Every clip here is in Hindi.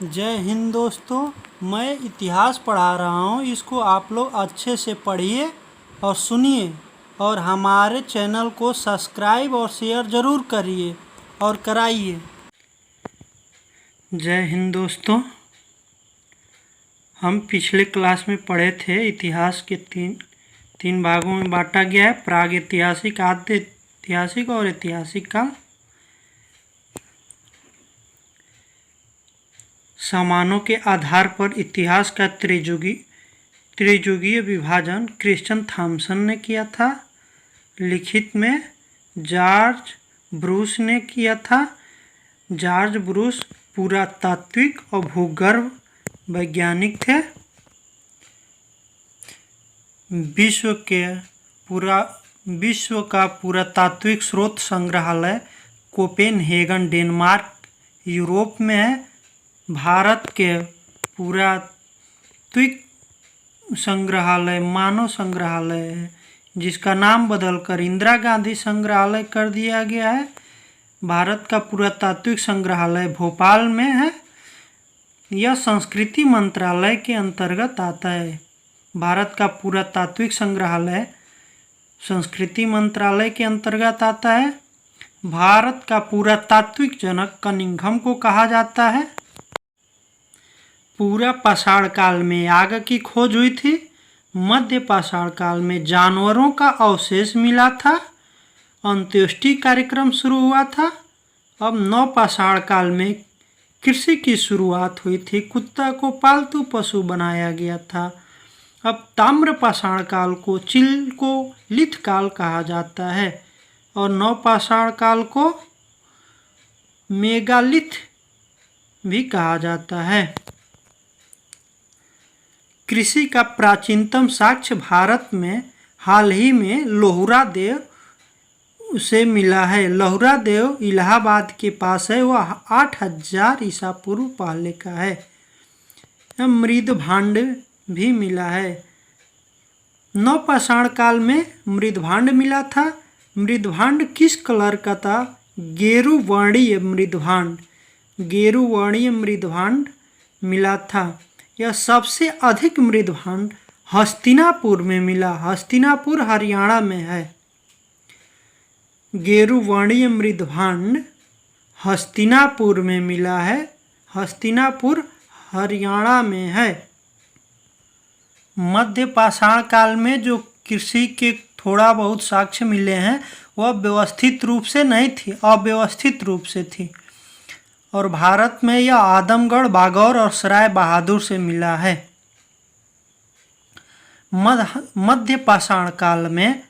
जय हिंद दोस्तों। मैं इतिहास पढ़ा रहा हूँ, इसको आप लोग अच्छे से पढ़िए और सुनिए और हमारे चैनल को सब्सक्राइब और शेयर ज़रूर करिए और कराइए। जय हिंद दोस्तों। हम पिछले क्लास में पढ़े थे इतिहास के तीन भागों में बांटा गया है, प्राग ऐतिहासिक, आद्य ऐतिहासिक और ऐतिहासिक काल। सामानों के आधार पर इतिहास का त्रिजुगीय विभाजन क्रिश्चियन थॉमसन ने किया था। लिखित में जॉर्ज ब्रूस ने किया था। जॉर्ज ब्रूस पुरातात्विक और भूगर्भ वैज्ञानिक थे। विश्व का पुरातात्विक स्रोत संग्रहालय कोपेनहेगन, डेनमार्क, यूरोप में है। भारत के पुरातात्विक संग्रहालय मानव संग्रहालय है, जिसका नाम बदलकर इंदिरा गांधी संग्रहालय कर दिया गया है। भारत का पुरातात्विक संग्रहालय भोपाल में है। यह संस्कृति मंत्रालय के अंतर्गत आता है। भारत का पुरातात्विक संग्रहालय संस्कृति मंत्रालय के अंतर्गत आता है। भारत का पुरातात्विक जनक कनिंघम को कहा जाता है। पूरा पाषाण काल में आग की खोज हुई थी। मध्य पाषाण काल में जानवरों का अवशेष मिला था। अंत्येष्टि कार्यक्रम शुरू हुआ था। अब नवपाषाण काल में कृषि की शुरुआत हुई थी। कुत्ता को पालतू पशु बनाया गया था। अब ताम्रपाषाण काल को चिलकोलिथ काल कहा जाता है और नवपाषाण काल को मेगालिथ भी कहा जाता है। कृषि का प्राचीनतम साक्ष्य भारत में हाल ही में लोहरा देव से मिला है। लोहरा देव इलाहाबाद के पास है। वह 8000 ईसा पूर्व पहले का है। मृदभांड भी मिला है। नवपाषाण काल में मृदभांड मिला था। मृदभांड किस कलर का था? गेरुवर्णीय मृदभांड। गेरुवर्णीय मृदभांड मिला था। यह सबसे अधिक मृदभांड हस्तिनापुर में मिला। हस्तिनापुर हरियाणा में है। गेरुवर्णीय मृदभांड हस्तिनापुर में मिला है। हस्तिनापुर हरियाणा में है। मध्य पाषाण काल में जो कृषि के थोड़ा बहुत साक्ष्य मिले हैं, वह व्यवस्थित रूप से नहीं थी, अव्यवस्थित रूप से थी। और भारत में यह आदमगढ़, बागौर और सराय बहादुर से मिला है। मध्य पाषाण काल में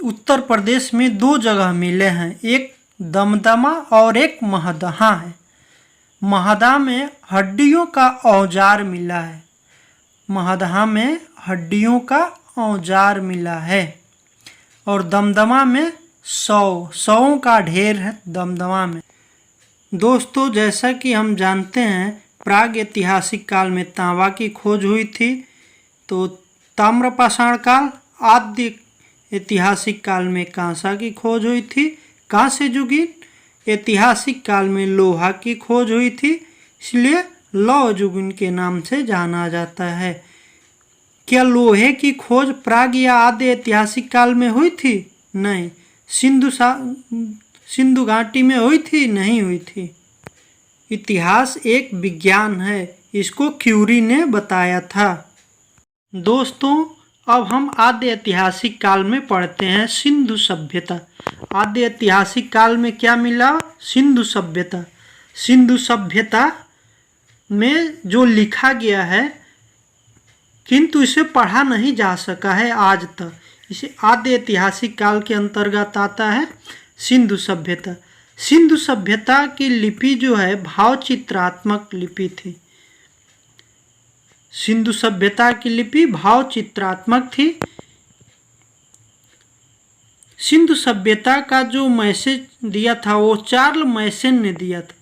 उत्तर प्रदेश में 2 जगह मिले हैं, एक दमदमा और एक महदहा है। महदहा में हड्डियों का औजार मिला है। महदहा में हड्डियों का औजार मिला है। और दमदमा में सौओं का ढेर है। दमदमा में दोस्तों, जैसा कि हम जानते हैं, प्राग ऐतिहासिक काल में तांबा की खोज हुई थी। तो ताम्रपाषाण काल, आद्य ऐतिहासिक काल में कांसा की खोज हुई थी। कांस्य युगीन ऐतिहासिक काल में लोहा की खोज हुई थी, इसलिए लौह युगीन के नाम से जाना जाता है। क्या लोहे की खोज प्राग या आद्य ऐतिहासिक काल में हुई थी? नहीं। सिंधु घाटी में हुई थी? नहीं हुई थी। इतिहास एक विज्ञान है, इसको क्यूरी ने बताया था। दोस्तों, अब हम आद्य ऐतिहासिक काल में पढ़ते हैं सिंधु सभ्यता। आद्य ऐतिहासिक काल में क्या मिला? सिंधु सभ्यता। सिंधु सभ्यता में जो लिखा गया है, किंतु इसे पढ़ा नहीं जा सका है आज तक। इसे आद्य ऐतिहासिक काल के अंतर्गत आता है सिंधु सभ्यता। सिंधु सभ्यता की लिपि जो है भावचित्रात्मक लिपि थी। सिंधु सभ्यता की लिपि भावचित्रात्मक थी। सिंधु सभ्यता का जो मैसेज दिया था वो चार्ल्स मैसन ने दिया था।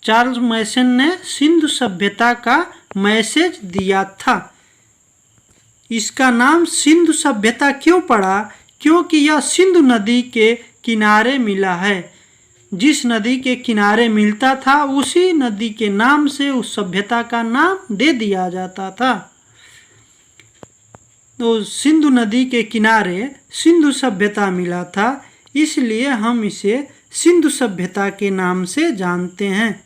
चार्ल्स मैसन ने सिंधु सभ्यता का मैसेज दिया था। इसका नाम सिंधु सभ्यता क्यों पड़ा? क्योंकि यह सिंधु नदी के किनारे मिला है। जिस नदी के किनारे मिलता था उसी नदी के नाम से उस सभ्यता का नाम दे दिया जाता था। तो सिंधु नदी के किनारे सिंधु सभ्यता मिला था, इसलिए हम इसे सिंधु सभ्यता के नाम से जानते हैं।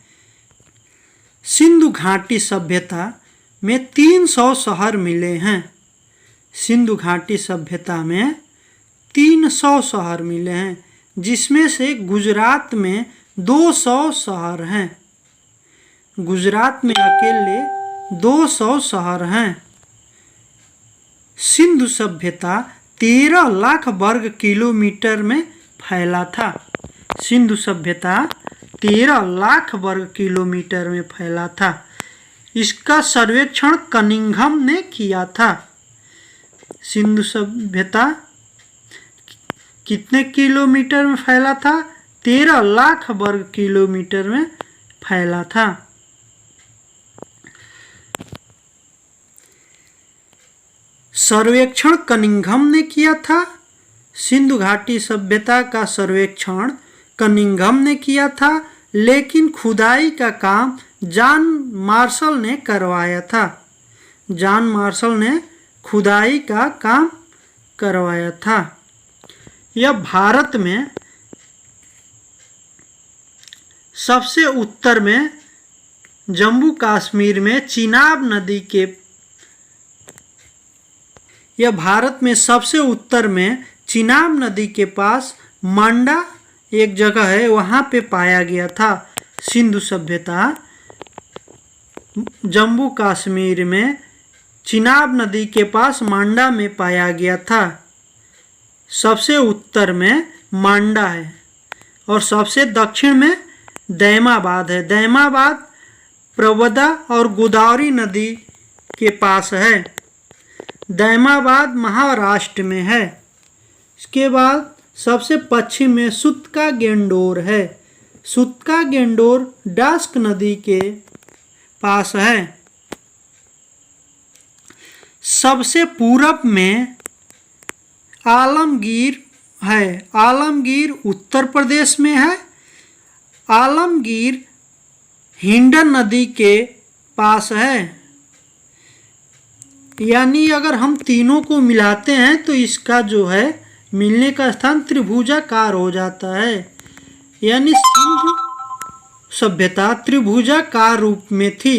सिंधु घाटी सभ्यता में 300 शहर मिले हैं। सिंधु घाटी सभ्यता में 300 शहर मिले हैं, जिसमें से गुजरात में 200 शहर हैं। गुजरात में अकेले 200 शहर हैं। सिंधु सभ्यता 13 लाख वर्ग किलोमीटर में फैला था। सिंधु सभ्यता 13 लाख वर्ग किलोमीटर में फैला था। इसका सर्वेक्षण कनिंघम ने किया था। सिंधु सभ्यता कितने किलोमीटर में फैला था? 13 लाख वर्ग किलोमीटर में फैला था। सर्वेक्षण कनिंघम ने किया था। सिंधु घाटी सभ्यता का सर्वेक्षण कनिंघम ने किया था, लेकिन खुदाई का काम जॉन मार्शल ने करवाया था। जॉन मार्शल ने खुदाई का काम करवाया था। यह भारत में सबसे उत्तर में जम्मू कश्मीर में चिनाब नदी के यह भारत में सबसे उत्तर में चिनाब नदी के पास मांडा एक जगह है, वहाँ पे पाया गया था। सिंधु सभ्यता जम्मू कश्मीर में चिनाब नदी के पास मांडा में पाया गया था। सबसे उत्तर में मांडा है और सबसे दक्षिण में दैमाबाद है। दैमाबाद प्रवदा और गोदावरी नदी के पास है। दैमाबाद महाराष्ट्र में है। इसके बाद सबसे पश्चिम में सुतका गेंडोर है। सुतका गेंडोर डास्क नदी के पास है। सबसे पूरब में आलमगीर है। आलमगीर उत्तर प्रदेश में है। आलमगीर हिंडन नदी के पास है। यानी अगर हम तीनों को मिलाते हैं तो इसका जो है मिलने का स्थान त्रिभुजाकार हो जाता है। यानी सिंधु सभ्यता त्रिभुजाकार रूप में थी।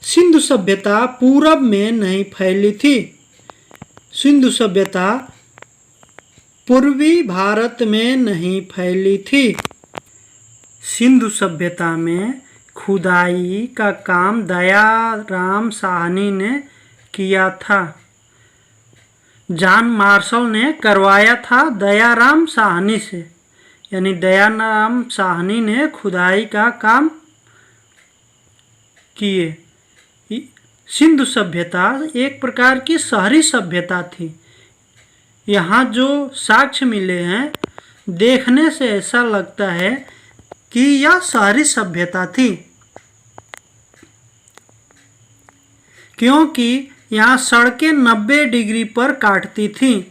सिंधु सभ्यता पूरब में नहीं फैली थी। सिंधु सभ्यता पूर्वी भारत में नहीं फैली थी। सिंधु सभ्यता में खुदाई का काम दयाराम साहनी ने किया था। जॉन मार्शल ने करवाया था दयाराम साहनी से। यानी दयाराम साहनी ने खुदाई का काम किए। सिंधु सभ्यता एक प्रकार की शहरी सभ्यता थी। यहाँ जो साक्ष्य मिले हैं, देखने से ऐसा लगता है कि यह शहरी सभ्यता थी, क्योंकि यहाँ सड़कें 90 डिग्री पर काटती थीं।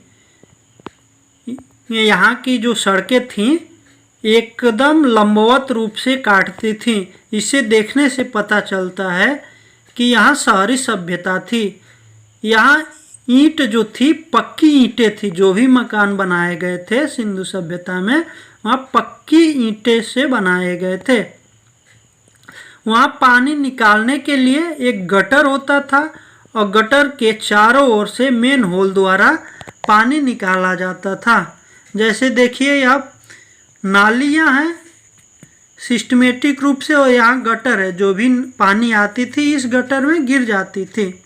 यहाँ की जो सड़कें थीं एकदम लंबवत रूप से काटती थीं। इसे देखने से पता चलता है कि यहाँ शहरी सभ्यता थी। यहाँ ईंट जो थी पक्की ईंटें थी। जो भी मकान बनाए गए थे सिंधु सभ्यता में, वहाँ पक्की ईंटें से बनाए गए थे। वहाँ पानी निकालने के लिए एक गटर होता था और गटर के चारों ओर से मेन होल द्वारा पानी निकाला जाता था। जैसे देखिए यह नालियाँ हैं सिस्टमेटिक रूप से, और यहाँ गटर है। जो भी पानी आती थी इस गटर में गिर जाती थी।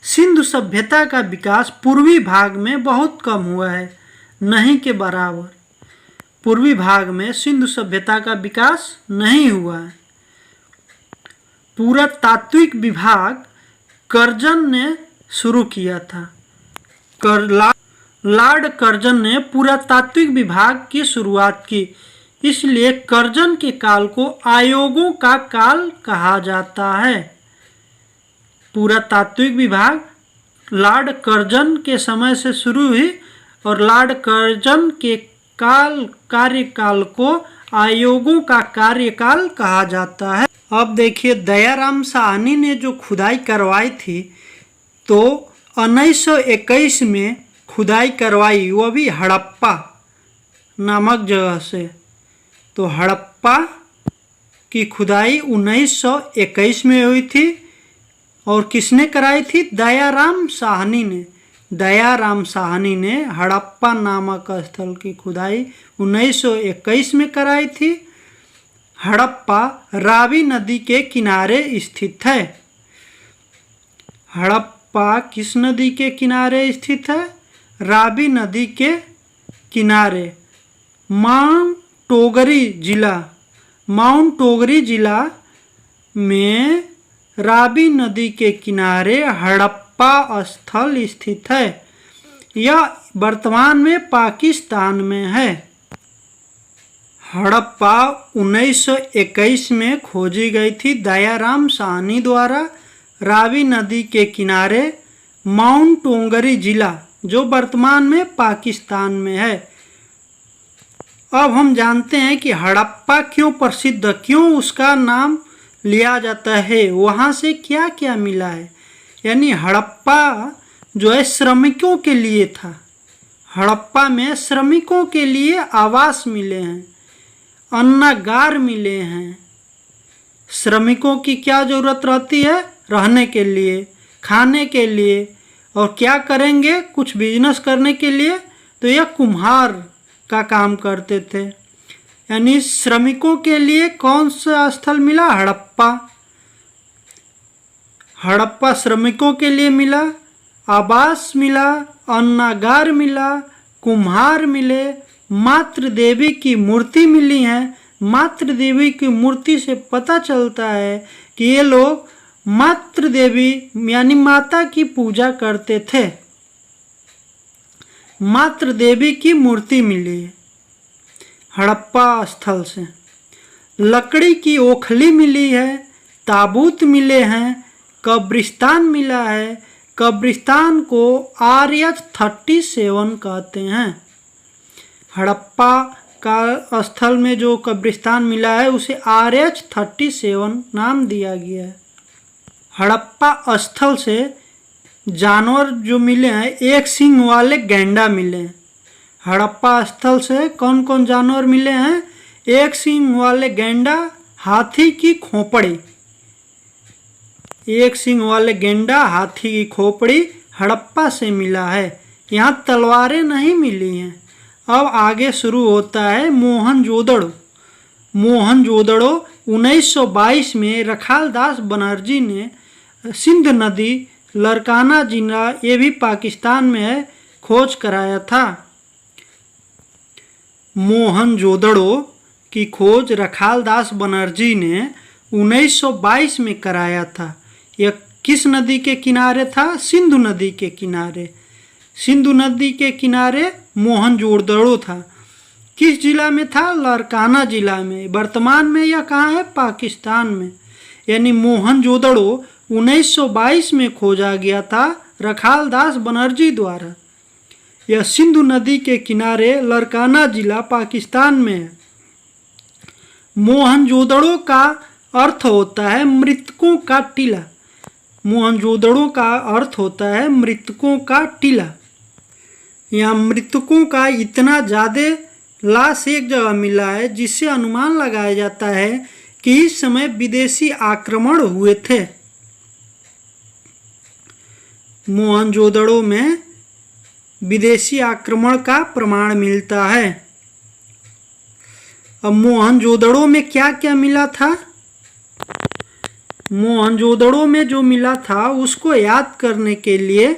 सिंधु सभ्यता का विकास पूर्वी भाग में बहुत कम हुआ है, नहीं के बराबर। पूर्वी भाग में सिंधु सभ्यता का विकास नहीं हुआ है। पुरातात्विक विभाग कर्जन ने शुरू किया था। लॉर्ड कर्जन ने पुरातात्विक विभाग की शुरुआत की, इसलिए कर्जन के काल को आयोगों का काल कहा जाता है। पुरातात्विक विभाग लॉर्ड कर्जन के समय से शुरू हुई और लॉर्ड कर्जन के कार्यकाल को आयोगों का कार्यकाल कहा जाता है। अब देखिए, दयाराम साहनी ने जो खुदाई करवाई थी तो 1921 में खुदाई करवाई, वो भी हड़प्पा नामक जगह से। तो हड़प्पा की खुदाई 1921 में हुई थी और किसने कराई थी? दयाराम साहनी ने। दयाराम साहनी ने हड़प्पा नामक स्थल की खुदाई 1921 में कराई थी। हड़प्पा रावी नदी के किनारे स्थित है। हड़प्पा किस नदी के किनारे स्थित है? रावी नदी के किनारे। माउंट टोगरी जिला में रावी नदी के किनारे हड़प्पा स्थल स्थित है। यह वर्तमान में पाकिस्तान में है। हड़प्पा 1921 में खोजी गई थी दयाराम साहनी द्वारा रावी नदी के किनारे माउंट टोगरी जिला, जो वर्तमान में पाकिस्तान में है। अब हम जानते हैं कि हड़प्पा क्यों प्रसिद्ध, क्यों उसका नाम लिया जाता है, वहाँ से क्या क्या मिला है। यानी हड़प्पा जो है श्रमिकों के लिए था। हड़प्पा में श्रमिकों के लिए आवास मिले हैं, अन्नागार मिले हैं। श्रमिकों की क्या ज़रूरत रहती है? रहने के लिए, खाने के लिए, और क्या करेंगे? कुछ बिजनेस करने के लिए। तो यह कुम्हार का काम करते थे। यानी श्रमिकों के लिए कौन सा स्थल मिला? हड़प्पा। हड़प्पा श्रमिकों के लिए मिला, आवास मिला, अन्नागार मिला, कुम्हार मिले, मातृ देवी की मूर्ति मिली है। मातृ देवी की मूर्ति से पता चलता है कि ये लोग मातृ देवी यानी माता की पूजा करते थे। मातृ देवी की मूर्ति मिली है हड़प्पा स्थल से। लकड़ी की ओखली मिली है, ताबूत मिले हैं, कब्रिस्तान मिला है। कब्रिस्तान को RH-37 कहते हैं। हड़प्पा का स्थल में जो कब्रिस्तान मिला है उसे RH-37 नाम दिया गया है। हड़प्पा स्थल से जानवर जो मिले हैं, एक सींग वाले गैंडा मिले हैं। हड़प्पा स्थल से कौन कौन जानवर मिले हैं? एक सींग वाले गैंडा, हाथी की खोपड़ी। एक सींग वाले गैंडा, हाथी की खोपड़ी हड़प्पा से मिला है। यहाँ तलवारें नहीं मिली हैं। अब आगे शुरू होता है मोहनजोदड़ो। मोहनजोदड़ो 1922 में रखालदास बनर्जी ने सिंध नदी, लरकाना जिला, ये भी पाकिस्तान में है, खोज कराया था। मोहनजोदड़ो की खोज रखालदास बनर्जी ने 1922 में कराया था। यह किस नदी के किनारे था? सिंधु नदी के किनारे। सिंधु नदी के किनारे मोहनजोदड़ो था। किस जिला में था? लरकाना जिला में। वर्तमान में यह कहाँ है? पाकिस्तान में। यानी मोहनजोदड़ो 1922 में खोजा गया था रखालदास बनर्जी द्वारा। यह सिंधु नदी के किनारे लरकाना जिला पाकिस्तान में है। मोहनजोदड़ो का अर्थ होता है मृतकों का टीला। मोहनजोदड़ो का अर्थ होता है मृतकों का टीला। यहाँ मृतकों का इतना ज़्यादा लाश एक जगह मिला है जिससे अनुमान लगाया जाता है कि इस समय विदेशी आक्रमण हुए थे। मोहनजोदड़ो में विदेशी आक्रमण का प्रमाण मिलता है। अब मोहनजोदड़ो में क्या क्या मिला था? मोहनजोदड़ो में जो मिला था उसको याद करने के लिए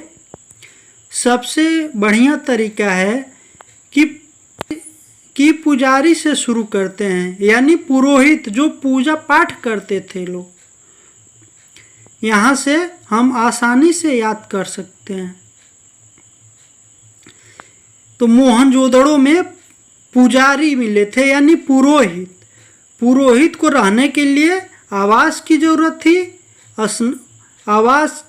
सबसे बढ़िया तरीका है कि पुजारी से शुरू करते हैं, यानी पुरोहित जो पूजा पाठ करते थे लोग। यहाँ से हम आसानी से याद कर सकते हैं। तो मोहनजोदड़ो में पुजारी मिले थे, यानी पुरोहित। पुरोहित को रहने के लिए आवास की ज़रूरत थी, आवास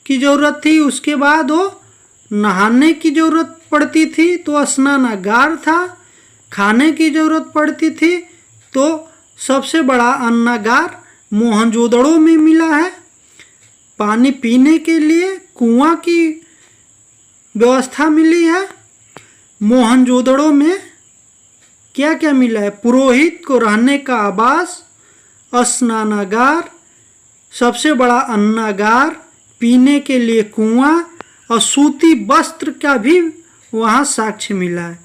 की ज़रूरत थी। उसके बाद वो नहाने की ज़रूरत पड़ती थी तो स्नानागार था। खाने की जरूरत पड़ती थी तो सबसे बड़ा अन्नागार मोहनजोदड़ो में मिला है। पानी पीने के लिए कुआं की व्यवस्था मिली है। मोहनजोदड़ो में क्या क्या मिला है? पुरोहित को रहने का आवास, स्नानागार, सबसे बड़ा अन्नागार, पीने के लिए कुआं और सूती वस्त्र का भी वहाँ साक्ष्य मिला है।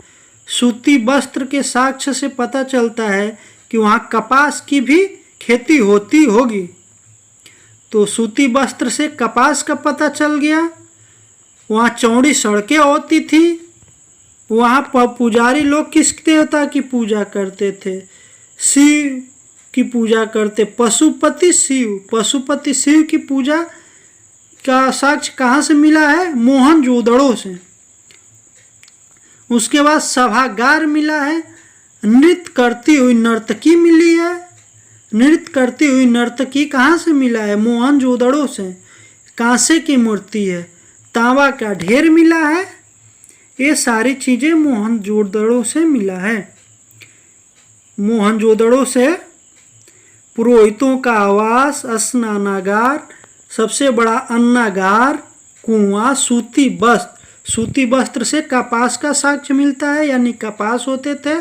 सूती वस्त्र के साक्ष्य से पता चलता है कि वहाँ कपास की भी खेती होती होगी। तो सूती वस्त्र से कपास का पता चल गया। वहाँ चौड़ी सड़कें होती थी। वहाँ पुजारी लोग किस देवता की पूजा करते थे? शिव की पूजा करते। पशुपति शिव की पूजा का साक्ष्य कहाँ से मिला है? मोहनजोदड़ो से। उसके बाद सभागार मिला है। नृत्य करती हुई नर्तकी मिली है। नृत्य करती हुई नर्तकी कहाँ से मिला है? मोहनजोदड़ो से। कांसे की मूर्ति है। तांबा का ढेर मिला है। ये सारी चीज़ें मोहनजोदड़ो से मिला है। मोहनजोदड़ो से पुरोहितों का आवास, स्नानागार, सबसे बड़ा अन्नागार, कुआं, सूती वस्त्र से कपास का साक्ष्य मिलता है, यानी कपास होते थे।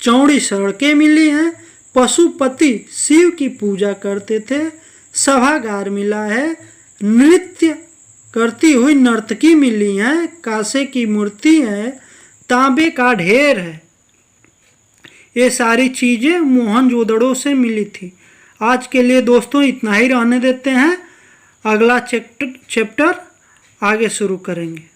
चौड़ी सड़कें मिली हैं। पशुपति शिव की पूजा करते थे। सभागार मिला है। नृत्य करती हुई नर्तकी मिली है। कांसे की मूर्ति है। तांबे का ढेर है। ये सारी चीज़ें मोहनजोदड़ो से मिली थी। आज के लिए दोस्तों इतना ही रहने देते हैं। अगला चैप्टर आगे शुरू करेंगे।